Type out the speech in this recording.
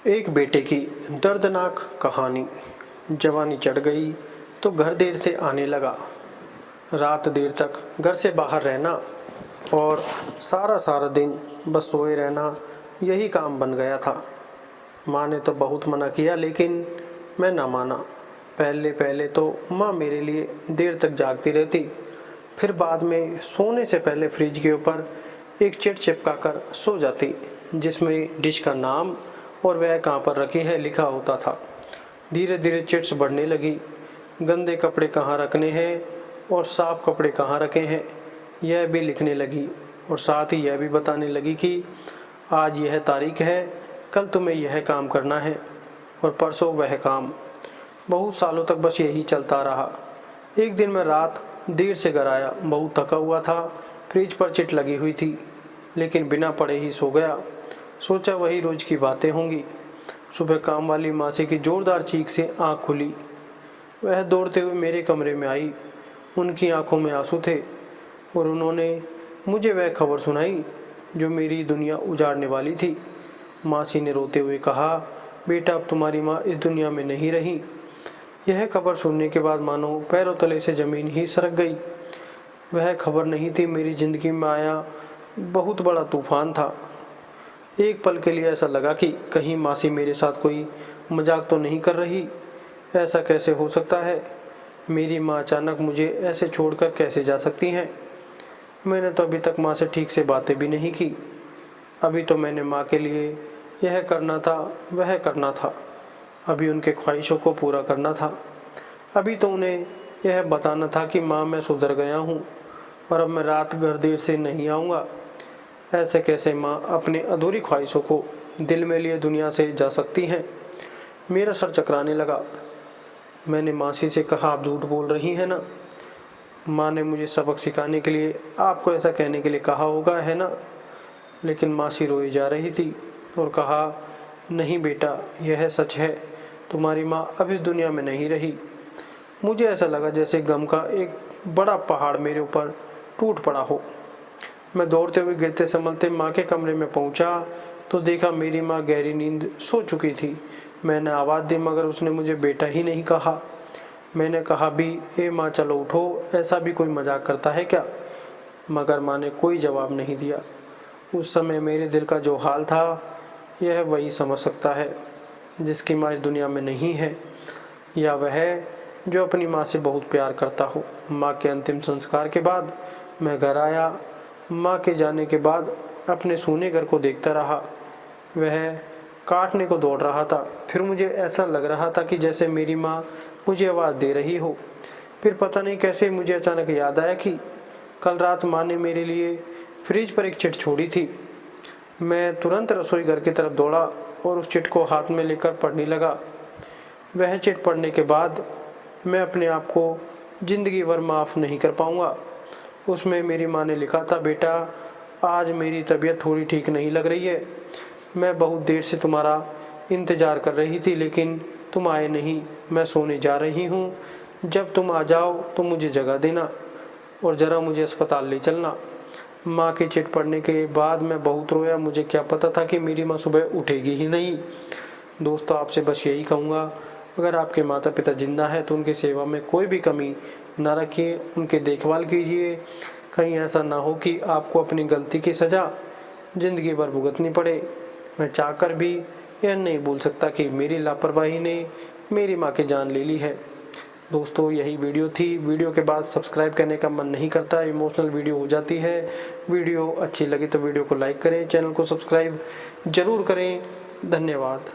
एक बेटे की दर्दनाक कहानी। जवानी चढ़ गई तो घर देर से आने लगा। रात देर तक घर से बाहर रहना और सारा सारा दिन बस सोए रहना, यही काम बन गया था। माँ ने तो बहुत मना किया लेकिन मैं ना माना। पहले पहले तो माँ मेरे लिए देर तक जागती रहती, फिर बाद में सोने से पहले फ्रिज के ऊपर एक चिट चिपका कर सो जाती जिसमें डिश का नाम और वह कहाँ पर रखी है लिखा होता था। धीरे धीरे चिट्स बढ़ने लगी। गंदे कपड़े कहाँ रखने हैं और साफ कपड़े कहाँ रखे हैं यह भी लिखने लगी, और साथ ही यह भी बताने लगी कि आज यह तारीख है, कल तुम्हें यह काम करना है और परसों वह काम। बहुत सालों तक बस यही चलता रहा। एक दिन मैं रात देर से घर आया, बहुत थका हुआ था। फ्रिज पर चिट लगी हुई थी लेकिन बिना पढ़े ही सो गया। सोचा वही रोज की बातें होंगी। सुबह काम वाली मासी की जोरदार चीख से आंख खुली। वह दौड़ते हुए मेरे कमरे में आई। उनकी आंखों में आंसू थे और उन्होंने मुझे वह खबर सुनाई जो मेरी दुनिया उजाड़ने वाली थी। मासी ने रोते हुए कहा, बेटा अब तुम्हारी माँ इस दुनिया में नहीं रही। यह खबर सुनने के बाद मानो पैरों तले से जमीन ही सरक गई। वह खबर नहीं थी, मेरी जिंदगी में आया बहुत बड़ा तूफान था। एक पल के लिए ऐसा लगा कि कहीं मासी मेरे साथ कोई मजाक तो नहीं कर रही। ऐसा कैसे हो सकता है? मेरी माँ अचानक मुझे ऐसे छोड़कर कैसे जा सकती हैं? मैंने तो अभी तक माँ से ठीक से बातें भी नहीं की। अभी तो मैंने माँ के लिए यह करना था, वह करना था। अभी उनके ख्वाहिशों को पूरा करना था। अभी तो उन्हें यह बताना था कि माँ मैं सुधर गया हूँ और अब मैं रात घर देर से नहीं आऊँगा। ऐसे कैसे माँ अपने अधूरी ख्वाहिशों को दिल में लिए दुनिया से जा सकती हैं? मेरा सर चकराने लगा। मैंने मासी से कहा, आप झूठ बोल रही हैं ना? माँ ने मुझे सबक सिखाने के लिए आपको ऐसा कहने के लिए कहा होगा, है ना? लेकिन मासी रोई जा रही थी और कहा, नहीं बेटा यह सच है, तुम्हारी माँ अब इस दुनिया में नहीं रही। मुझे ऐसा लगा जैसे गम का एक बड़ा पहाड़ मेरे ऊपर टूट पड़ा हो। मैं दौड़ते हुए गिरते संभलते माँ के कमरे में पहुँचा तो देखा मेरी माँ गहरी नींद सो चुकी थी। मैंने आवाज़ दी मगर उसने मुझे बेटा ही नहीं कहा। मैंने कहा भी, ए माँ चलो उठो, ऐसा भी कोई मजाक करता है क्या? मगर माँ ने कोई जवाब नहीं दिया। उस समय मेरे दिल का जो हाल था यह वही समझ सकता है जिसकी माँ इस दुनिया में नहीं है, या वह जो अपनी माँ से बहुत प्यार करता हो। माँ के अंतिम संस्कार के बाद मैं घर आया। माँ के जाने के बाद अपने सूने घर को देखता रहा। वह काटने को दौड़ रहा था। फिर मुझे ऐसा लग रहा था कि जैसे मेरी माँ मुझे आवाज़ दे रही हो। फिर पता नहीं कैसे मुझे अचानक याद आया कि कल रात माँ ने मेरे लिए फ्रिज पर एक चिट छोड़ी थी। मैं तुरंत रसोई घर की तरफ दौड़ा और उस चिट को हाथ में लेकर पढ़ने लगा। वह चिट पढ़ने के बाद मैं अपने आप को ज़िंदगी भर माफ़ नहीं कर पाऊँगा। उसमें मेरी माँ ने लिखा था, बेटा आज मेरी तबीयत थोड़ी ठीक नहीं लग रही है। मैं बहुत देर से तुम्हारा इंतज़ार कर रही थी लेकिन तुम आए नहीं। मैं सोने जा रही हूँ, जब तुम आ जाओ तो मुझे जगह देना और ज़रा मुझे अस्पताल ले चलना। माँ की चिट पढ़ने के बाद मैं बहुत रोया। मुझे क्या पता था कि मेरी माँ सुबह उठेगी ही नहीं। दोस्तों, आपसे बस यही कहूँगा, अगर आपके माता पिता जिंदा हैं तो उनकी सेवा में कोई भी कमी ना रखिए, उनकी देखभाल कीजिए। कहीं ऐसा ना हो कि आपको अपनी गलती की सज़ा ज़िंदगी भर भुगतनी पड़े। मैं चाहकर भी यह नहीं बोल सकता कि मेरी लापरवाही ने मेरी माँ की जान ले ली है। दोस्तों, यही वीडियो थी। वीडियो के बाद सब्सक्राइब करने का मन नहीं करता, इमोशनल वीडियो हो जाती है। वीडियो अच्छी लगी तो वीडियो को लाइक करें, चैनल को सब्सक्राइब ज़रूर करें। धन्यवाद।